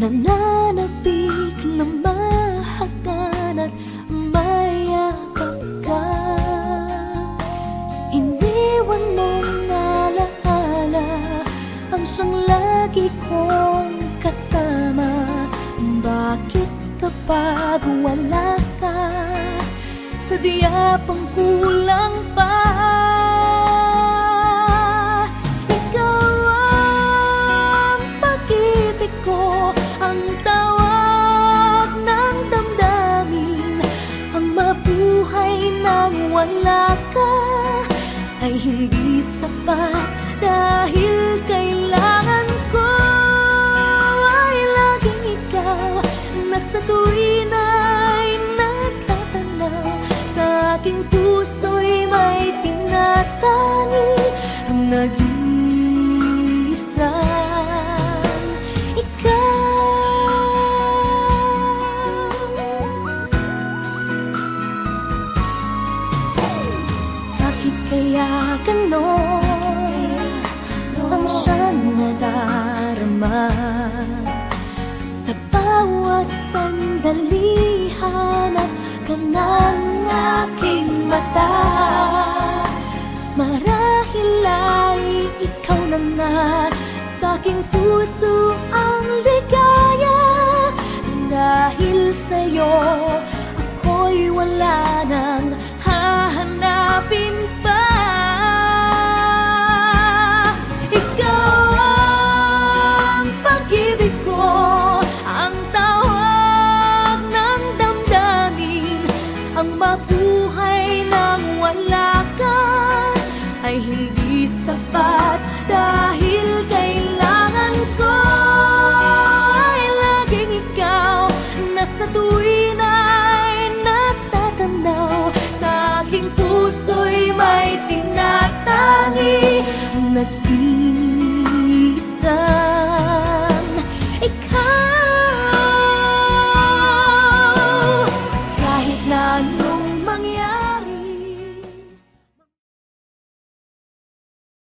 nananapig na mahagan at mayakap ka. Iniwan mong alaala ang siyang lagi kong kasama. Bakit kapag wala ka, sadya pang kulang pa? Ikaw ang pag-ibig ko, ang tawag ng damdamin. Ang mabuhay nang wala ka ay hindi sapat, dahil kailangan ko ay laging ikaw na sa tuwin ay natatanaw. Sa aking puso'y may tinatangi ang nag-iisang ikaw. Bakit kaya ganon ang siyang nadarama? Sa bawat sandali hanap ka ng aking mata. Marahil ay ikaw na nga sa aking puso